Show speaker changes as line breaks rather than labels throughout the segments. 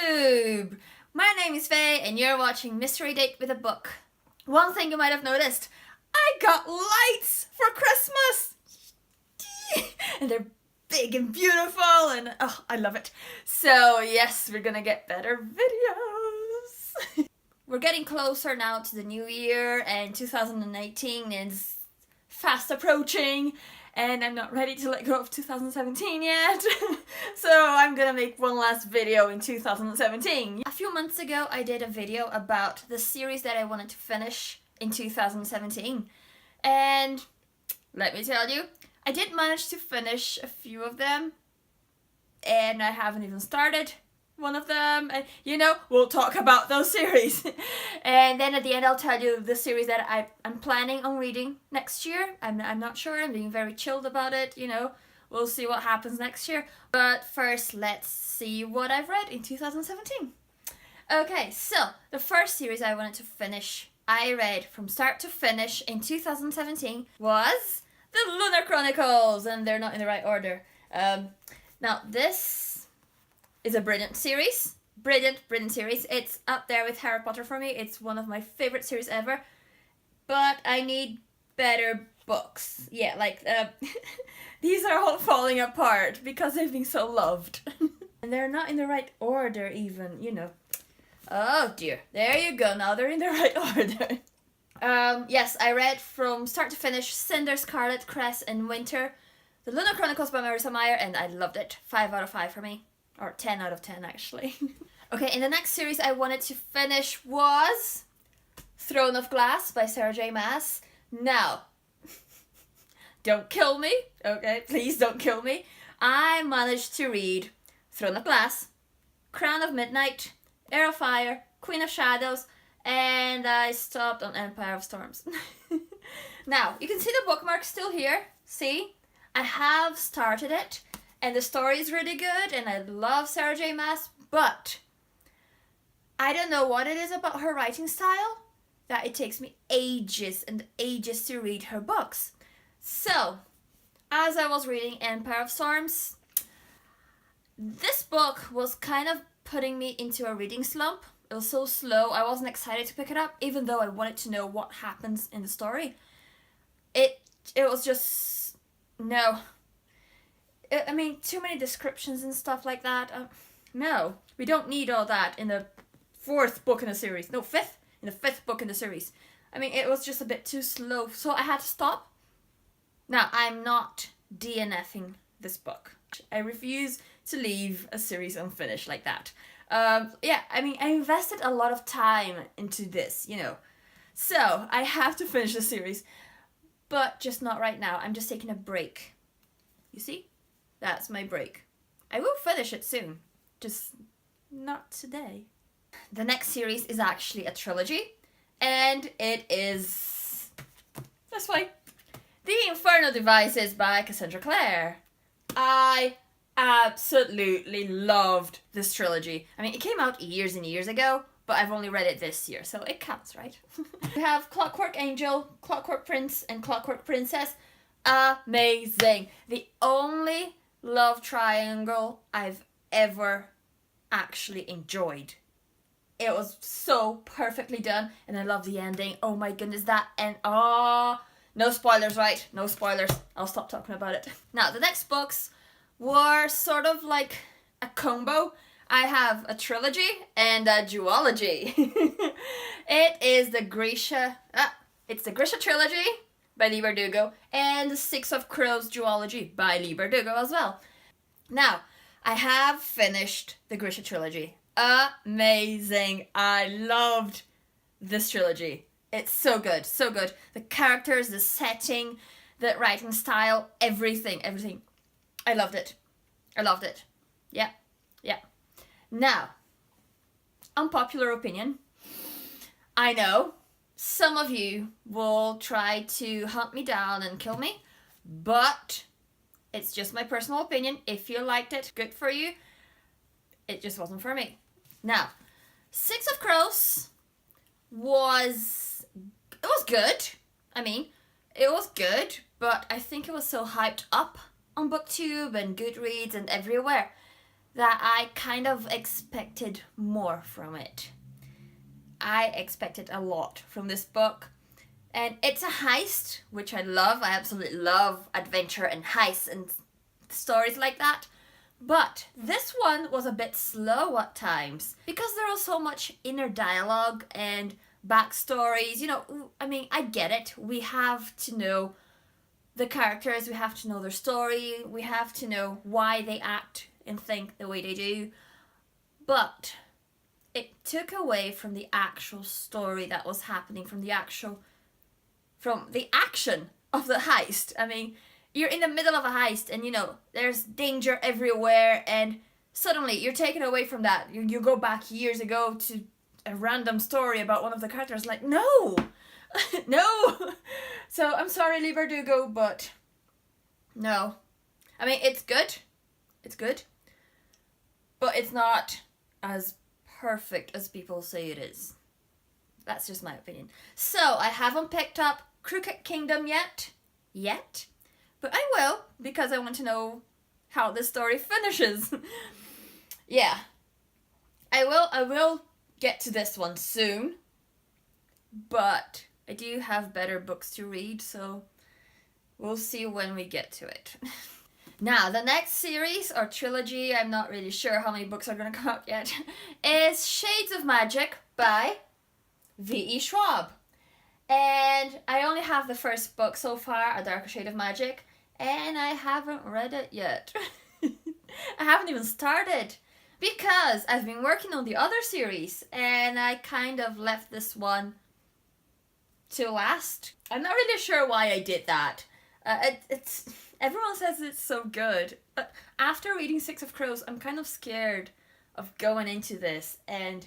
YouTube! My name is Faye and you're watching Mystery Date with a Book. One thing you might have noticed, I got lights for Christmas! And they're big and beautiful and oh, I love it. So yes, we're gonna get better videos. We're getting closer now to the new year and 2018 is fast approaching. And I'm not ready to let go of 2017 yet. So I'm gonna make one last video in 2017. A few months ago I did a video about the series that I wanted to finish in 2017. And let me tell you, I did manage to finish a few of them. And I haven't even started one of them. And you know, we'll talk about those series. And then at the end I'll tell you the series that I'm planning on reading next year. I'm not sure, I'm being very chilled about it, you know. We'll see what happens next year. But first let's see what I've read in 2017. Okay, so the first series I wanted to finish, I read from start to finish in 2017 was the Lunar Chronicles, and they're not in the right order. Now this is a brilliant series. Brilliant series. It's up there with Harry Potter for me. It's one of my favorite series ever. But I need better books. Yeah, like, these are all falling apart because they've been so loved. And they're not in the right order even, you know. Oh dear. There you go. Now they're in the right order. Yes, I read from start to finish Cinder, Scarlet, Cress, and Winter. The Lunar Chronicles by Marissa Meyer, and I loved it. 5 out of 5 for me. Or 10 out of 10 actually. Okay, and the next series I wanted to finish was Throne of Glass by Sarah J Maas. Now, don't kill me, okay? Please don't kill me. I managed to read Throne of Glass, Crown of Midnight, Heir of Fire, Queen of Shadows, and I stopped on Empire of Storms. Now, you can see the bookmark still here. See? I have started it. And the story is really good, and I love Sarah J Maas, but I don't know what it is about her writing style that it takes me ages and ages to read her books. So, as I was reading Empire of Storms, this book was kind of putting me into a reading slump. It was so slow, I wasn't excited to pick it up, even though I wanted to know what happens in the story. It was just, no. I mean, too many descriptions and stuff like that. No, we don't need all that in the 4th book in the series. No, 5th. In the 5th book in the series. I mean, it was just a bit too slow, so I had to stop. Now, I'm not DNFing this book. I refuse to leave a series unfinished like that. Yeah, I mean, I invested a lot of time into this, you know. So, I have to finish the series, but just not right now. I'm just taking a break. You see? That's my break. I will finish it soon, just not today. The next series is actually a trilogy, and it is this way. The Infernal Devices by Cassandra Clare. I absolutely loved this trilogy. I mean, it came out years and years ago, but I've only read it this year, so it counts, right? We have Clockwork Angel, Clockwork Prince, and Clockwork Princess. Amazing. The only love triangle I've ever actually enjoyed. It was so perfectly done, and I love the ending. Oh my goodness, that end. Oh, no spoilers, right? No spoilers. I'll stop talking about it. Now, the next books were sort of like a combo. I have a trilogy and a duology. It is the Grisha Trilogy by Lee Bardugo, and the Six of Crows duology by Lee Bardugo as well. Now, I have finished the Grisha Trilogy. Amazing. I loved this trilogy. It's so good, so good. The characters, the setting, the writing style, everything. I loved it. Yeah. Now, unpopular opinion. I know some of you will try to hunt me down and kill me, but it's just my personal opinion. If you liked it, good for you. It just wasn't for me. Now, Six of Crows was good. I mean, it was good, but I think it was so hyped up on BookTube and Goodreads and everywhere that I kind of expected more from it. I expected a lot from this book. And it's a heist, which I love. I absolutely love adventure and heists and stories like that. But this one was a bit slow at times because there was so much inner dialogue and backstories. You know, I mean, I get it. We have to know the characters, we have to know their story, we have to know why they act and think the way they do. But it took away from the actual story that was happening, from the action of the heist. I mean, you're in the middle of a heist and, you know, there's danger everywhere and suddenly you're taken away from that. You go back years ago to a random story about one of the characters. Like, no! No! So, I'm sorry, Lee Bardugo, but no. I mean, it's good. It's good. But it's not as perfect as people say it is. That's just my opinion. So, I haven't picked up Crooked Kingdom yet. But I will, because I want to know how this story finishes. Yeah. I will get to this one soon. But I do have better books to read, so we'll see when we get to it. Now, the next series, or trilogy, I'm not really sure how many books are going to come out yet, is Shades of Magic by V.E. Schwab. And I only have the first book so far, A Darker Shade of Magic, and I haven't read it yet. I haven't even started, because I've been working on the other series, and I kind of left this one to last. I'm not really sure why I did that. It's everyone says it's so good, but after reading Six of Crows, I'm kind of scared of going into this and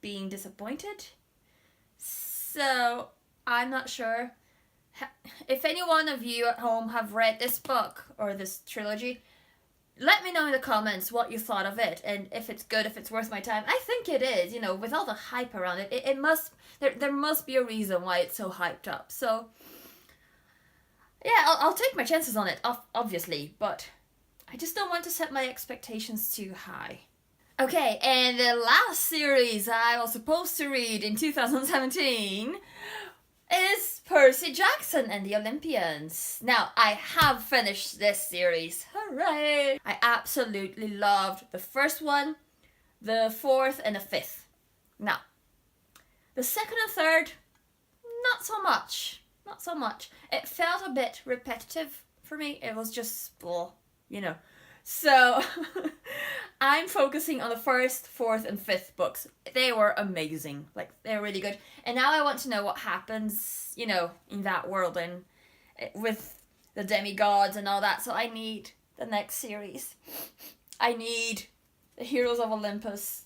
being disappointed. So I'm not sure. If any one of you at home have read this book or this trilogy, let me know in the comments what you thought of it and if it's good, if it's worth my time. I think it is, you know, with all the hype around it. It must, there must be a reason why it's so hyped up. So, yeah, I'll take my chances on it, obviously, but I just don't want to set my expectations too high. Okay, and the last series I was supposed to read in 2017 is Percy Jackson and the Olympians. Now, I have finished this series. Hooray! I absolutely loved the first one, the fourth, and the fifth. Now, the second and third, not so much. Not so much. It felt a bit repetitive for me. It was just, well, you know. So, I'm focusing on the first, fourth, and fifth books. They were amazing. Like, they're really good. And now I want to know what happens, you know, in that world and with the demigods and all that. So I need the next series. I need the Heroes of Olympus.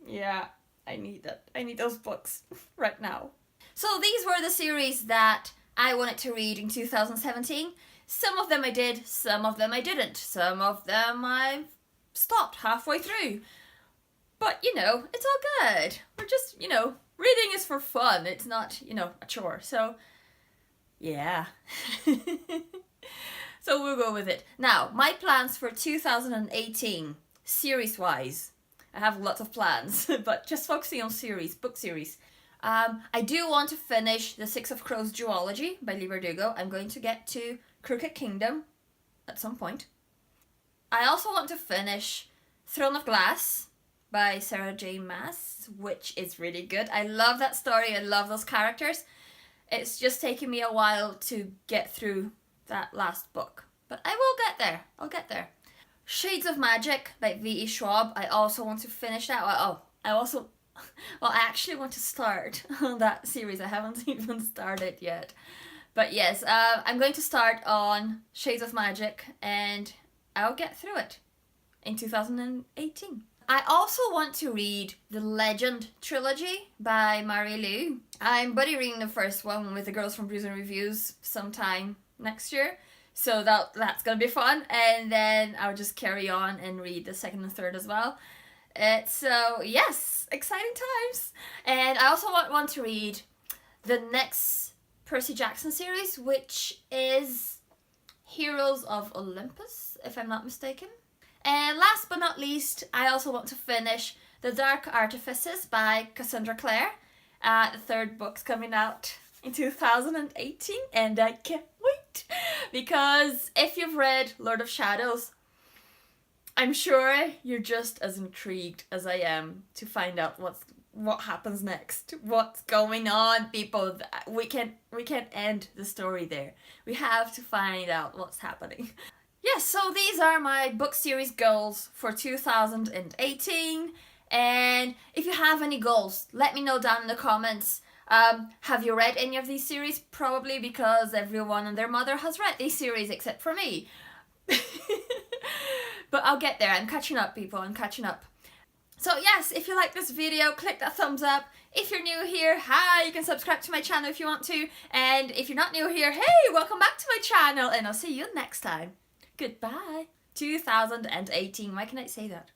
Yeah, I need that. I need those books right now. So these were the series that I wanted to read in 2017. Some of them I did, some of them I didn't. Some of them I stopped halfway through. But, you know, it's all good. We're just, you know, reading is for fun. It's not, you know, a chore. So, yeah. So we'll go with it. Now, my plans for 2018, series-wise. I have lots of plans, but just focusing on book series. I do want to finish the Six of Crows duology by Lee Bardugo. I'm going to get to Crooked Kingdom at some point. I also want to finish Throne of Glass by Sarah J. Maas, which is really good. I love that story. I love those characters. It's just taken me a while to get through that last book. But I will get there. I'll get there. Shades of Magic by V.E. Schwab. I also want to finish that. I actually want to start on that series. I haven't even started yet. But yes, I'm going to start on Shades of Magic and I'll get through it in 2018. I also want to read the Legend Trilogy by Marie Lu. I'm buddy reading the first one with the girls from Brews and Reviews sometime next year. So that's going to be fun. And then I'll just carry on and read the second and third as well. So, yes, exciting times. And I also want to read the next Percy Jackson series, which is Heroes of Olympus, if I'm not mistaken. And last but not least, I also want to finish The Dark Artifices by Cassandra Clare. The third book's coming out in 2018 and I can't wait, because if you've read Lord of Shadows, I'm sure you're just as intrigued as I am to find out what happens next. What's going on, people? We can't end the story there. We have to find out what's happening. Yes, so these are my book series goals for 2018. And if you have any goals, let me know down in the comments. Have you read any of these series? Probably, because everyone and their mother has read these series except for me. But I'll get there. I'm catching up, people. I'm catching up. So yes, if you like this video, click that thumbs up. If you're new here, hi, you can subscribe to my channel if you want to. And if you're not new here, hey, welcome back to my channel. And I'll see you next time. Goodbye. 2018. Why can I say that?